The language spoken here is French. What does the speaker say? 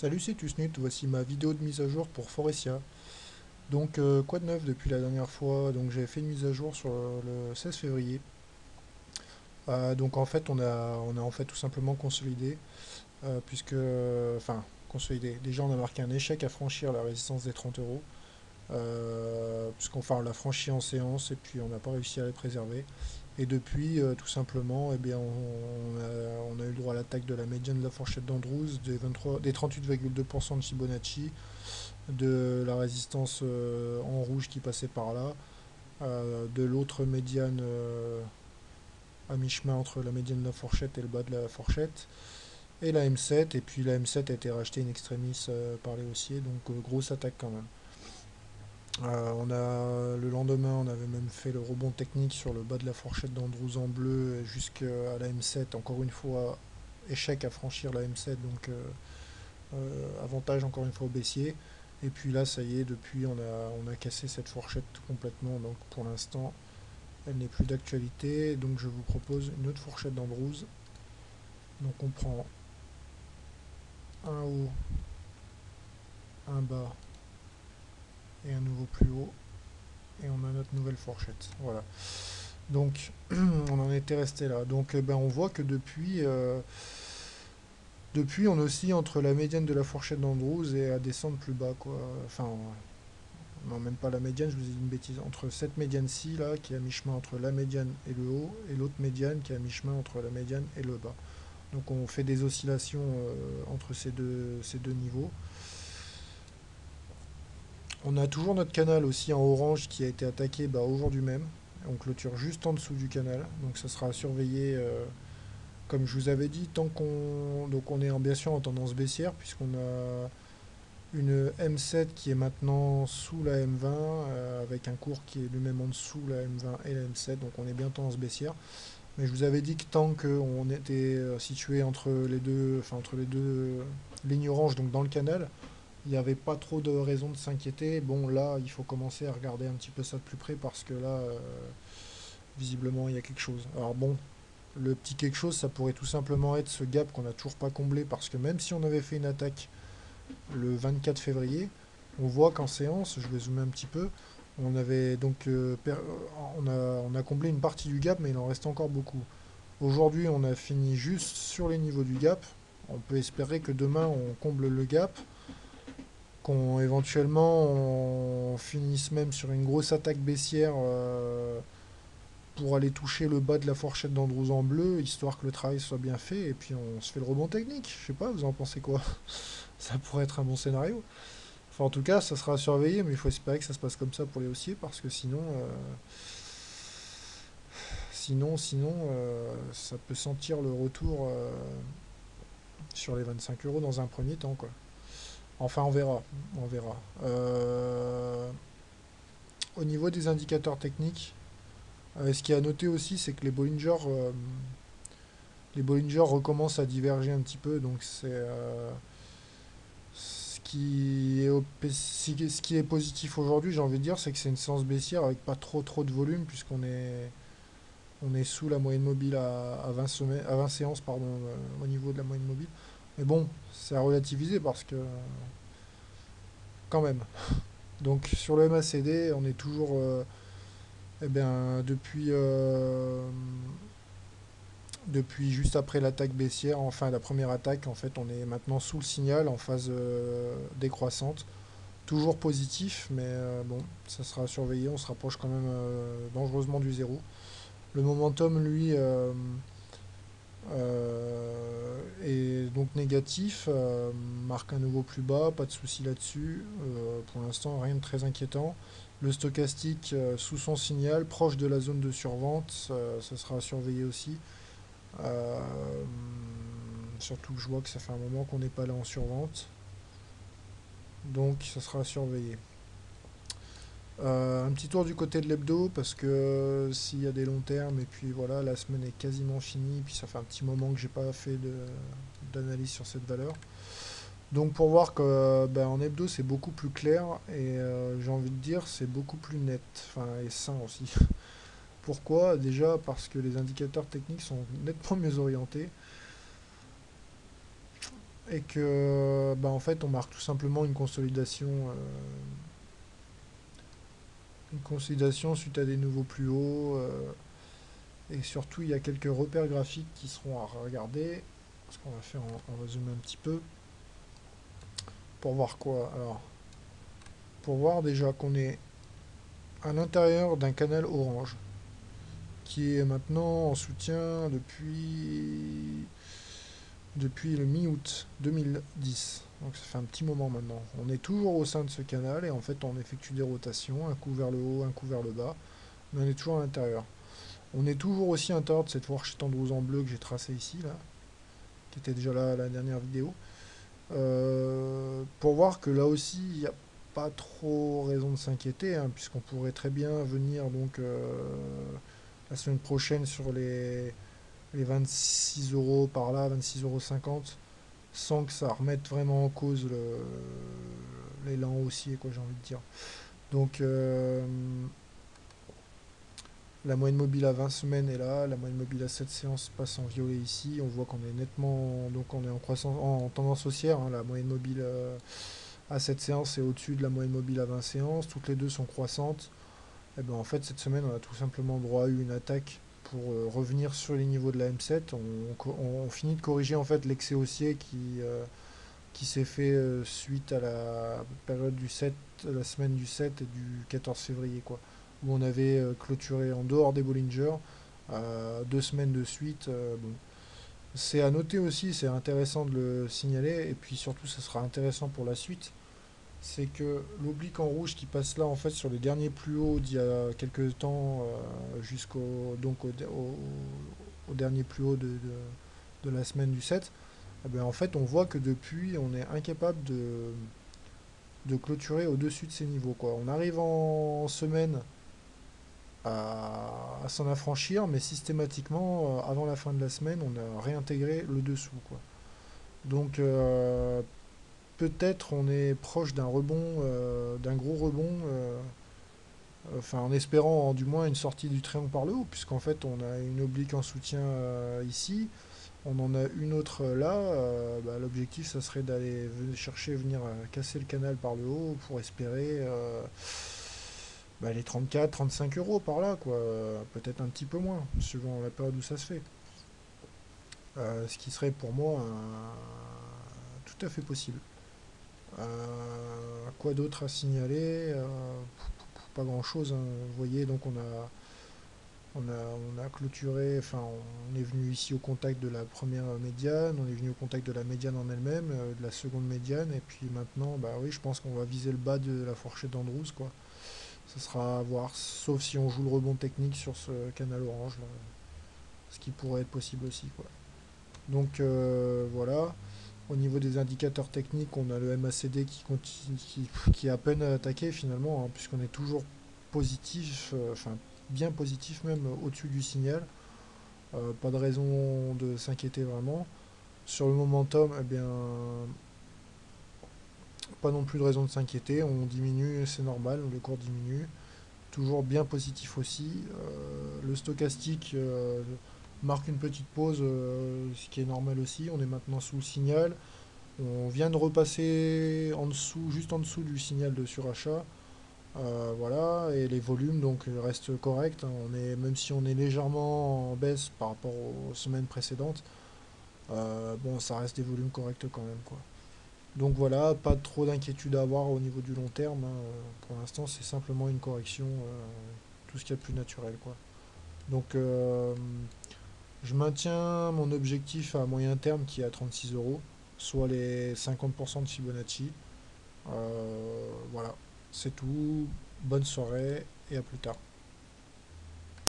Salut, c'est Tusnut, voici ma vidéo de mise à jour pour Forestia. Donc, quoi de neuf depuis la dernière fois? Donc, j'avais fait une mise à jour sur le 16 février. Donc, en fait, on a en fait tout simplement consolidé, puisque, enfin, consolidé. Déjà, on a marqué un échec à franchir la résistance des 30 euros, on l'a franchi en séance et puis on n'a pas réussi à la préserver. Et depuis, tout simplement, eh bien, on a eu le droit à l'attaque de la médiane de la fourchette d'Andrews, des 38,2% de Fibonacci, de la résistance en rouge qui passait par là, de l'autre médiane à mi-chemin entre la médiane de la fourchette et le bas de la fourchette, et la M7, et puis la M7 a été rachetée in extremis par les haussiers, donc grosse attaque quand même. Le lendemain, on avait même fait le rebond technique sur le bas de la fourchette d'Andrews en bleu jusqu'à la M7. Encore une fois, échec à franchir la M7, donc avantage encore une fois au baissier. Et puis là, ça y est, depuis, on a cassé cette fourchette tout complètement. Donc pour l'instant, elle n'est plus d'actualité. Donc je vous propose une autre fourchette d'Andrews. Donc on prend un haut, un bas et un nouveau plus haut. Et on a notre nouvelle fourchette. Voilà. Donc on en était resté là. Donc on voit que depuis, on oscille entre la médiane de la fourchette d'Andrews et à descendre plus bas, quoi. Enfin, non, même pas la médiane, je vous ai dit une bêtise. Entre cette médiane-ci, là, qui est à mi-chemin entre la médiane et le haut, et l'autre médiane qui est à mi-chemin entre la médiane et le bas. Donc on fait des oscillations entre ces deux niveaux. On a toujours notre canal aussi en orange qui a été attaqué aujourd'hui même. On clôture juste en dessous du canal. Donc ça sera à surveiller, comme je vous avais dit, tant qu'on. Donc on est bien sûr en tendance baissière, puisqu'on a une M7 qui est maintenant sous la M20, avec un cours qui est lui-même en dessous la M20 et la M7, donc on est bien en tendance baissière. Mais je vous avais dit que tant qu'on était situé entre les deux lignes oranges, donc dans le canal, il n'y avait pas trop de raison de s'inquiéter. Bon, là, il faut commencer à regarder un petit peu ça de plus près parce que là, visiblement, il y a quelque chose. Alors bon, le petit quelque chose, ça pourrait tout simplement être ce gap qu'on n'a toujours pas comblé parce que même si on avait fait une attaque le 24 février, on voit qu'en séance, je vais zoomer un petit peu, on avait donc on a comblé une partie du gap, mais il en reste encore beaucoup. Aujourd'hui, on a fini juste sur les niveaux du gap. On peut espérer que demain, on comble le gap, qu'on éventuellement on finisse même sur une grosse attaque baissière pour aller toucher le bas de la fourchette d'Andrews en bleu, histoire que le travail soit bien fait, et puis on se fait le rebond technique. Je sais pas, vous en pensez quoi? Ça pourrait être un bon scénario. Enfin, en tout cas, ça sera à surveiller, mais il faut espérer que ça se passe comme ça pour les haussiers, parce que sinon, ça peut sentir le retour sur les 25 euros dans un premier temps, quoi. Enfin, on verra, on verra. Au niveau des indicateurs techniques, ce qui est à noter aussi, c'est que les Bollinger recommencent à diverger un petit peu, donc ce qui est positif aujourd'hui, j'ai envie de dire, c'est que c'est une séance baissière avec pas trop trop de volume, puisqu'on est sous la moyenne mobile à 20 à 20 séances, pardon, au niveau de la moyenne mobile. Mais bon, c'est à relativiser parce que, quand même. Donc sur le MACD, on est toujours, depuis juste après l'attaque baissière, enfin la première attaque, en fait, on est maintenant sous le signal en phase décroissante. Toujours positif, mais bon, ça sera surveillé, on se rapproche quand même dangereusement du zéro. Le momentum, lui, est donc négatif, marque un nouveau plus bas, pas de souci là-dessus. Pour l'instant, rien de très inquiétant. Le stochastique sous son signal, proche de la zone de survente, ça sera à surveiller aussi. Euh, Surtout que je vois que ça fait un moment qu'on n'est pas là en survente, donc ça sera à surveiller. Un petit tour du côté de l'hebdo parce que s'il y a des longs termes et puis voilà, la semaine est quasiment finie, puis ça fait un petit moment que j'ai pas fait d'analyse sur cette valeur. Donc pour voir que en hebdo c'est beaucoup plus clair et j'ai envie de dire c'est beaucoup plus net, enfin et sain aussi. Pourquoi? Déjà parce que les indicateurs techniques sont nettement mieux orientés. et que bah, en fait on marque tout simplement une consolidation suite à des nouveaux plus hauts. Et surtout, il y a quelques repères graphiques qui seront à regarder. Ce qu'on va faire, on va zoomer un petit peu. Pour voir quoi? Alors, pour voir déjà qu'on est à l'intérieur d'un canal orange, qui est maintenant en soutien depuis le mi-août 2010. Donc ça fait un petit moment maintenant. On est toujours au sein de ce canal et en fait on effectue des rotations, un coup vers le haut, un coup vers le bas, mais on est toujours à l'intérieur. On est toujours aussi à l'intérieur de cette fourchette en 12 en bleu que j'ai tracée ici, là, qui était déjà là à la dernière vidéo. Pour voir que là aussi, il n'y a pas trop raison de s'inquiéter, hein, puisqu'on pourrait très bien venir donc la semaine prochaine sur les 26 euros par là, 26,50 € sans que ça remette vraiment en cause l'élan haussier, quoi, j'ai envie de dire. Donc la moyenne mobile à 20 semaines est là, la moyenne mobile à 7 séances passe en violet ici. On voit qu'on est nettement, donc on est en croissance, en tendance haussière, hein. La moyenne mobile à 7 séances est au-dessus de la moyenne mobile à 20 séances. Toutes les deux sont croissantes. Et ben en fait cette semaine on a tout simplement droit à une attaque pour revenir sur les niveaux de la M7. On finit de corriger en fait l'excès haussier qui s'est fait suite à la période du 7, la semaine du 7 et du 14 février, quoi, où on avait clôturé en dehors des Bollinger 2 semaines de suite. Bon. C'est à noter aussi, c'est intéressant de le signaler, et puis surtout, ça sera intéressant pour la suite. C'est que l'oblique en rouge qui passe là, en fait, sur les derniers plus hauts d'il y a quelques temps, jusqu'au donc au dernier plus haut de la semaine du 7, eh ben, en fait, on voit que depuis, on est incapable de clôturer au-dessus de ces niveaux, quoi. On arrive en semaine à s'en affranchir, mais systématiquement, avant la fin de la semaine, on a réintégré le dessous, quoi. Donc, peut-être on est proche d'un rebond, d'un gros rebond, enfin en espérant du moins une sortie du triangle par le haut, puisqu'en fait on a une oblique en soutien ici, on en a une autre là. Bah, l'objectif ça serait d'aller chercher, venir casser le canal par le haut pour espérer bah, les 34, 35 euros par là, quoi. Peut-être un petit peu moins, suivant la période où ça se fait. Ce qui serait pour moi tout à fait possible. Quoi d'autre à signaler? Pas grand-chose, hein. Vous voyez, donc on a clôturé, enfin on est venu ici au contact de la première médiane, on est venu au contact de la médiane en elle-même, de la seconde médiane, et puis maintenant, bah oui, je pense qu'on va viser le bas de la fourchette d'Andrews, quoi. Ça sera à voir, sauf si on joue le rebond technique sur ce canal orange, là, ce qui pourrait être possible aussi, quoi. Donc voilà. Au niveau des indicateurs techniques, on a le MACD qui est à peine attaqué finalement, hein, puisqu'on est toujours positif, enfin bien positif même au-dessus du signal. Pas de raison de s'inquiéter vraiment. Sur le momentum, eh bien, pas non plus de raison de s'inquiéter. On diminue, c'est normal, le cours diminue. Toujours bien positif aussi. Le stochastique marque une petite pause, ce qui est normal aussi. On est maintenant sous le signal. On vient de repasser en dessous, juste en dessous du signal de surachat. Voilà, et les volumes donc restent corrects, hein. Même si on est légèrement en baisse par rapport aux semaines précédentes, bon, ça reste des volumes corrects quand même, quoi. Donc voilà, pas trop d'inquiétude à avoir au niveau du long terme, hein. Pour l'instant, c'est simplement une correction, tout ce qu'il y a de plus naturel, quoi. Donc, je maintiens mon objectif à moyen terme qui est à 36 euros, soit les 50% de Fibonacci. Voilà, c'est tout. Bonne soirée et à plus tard.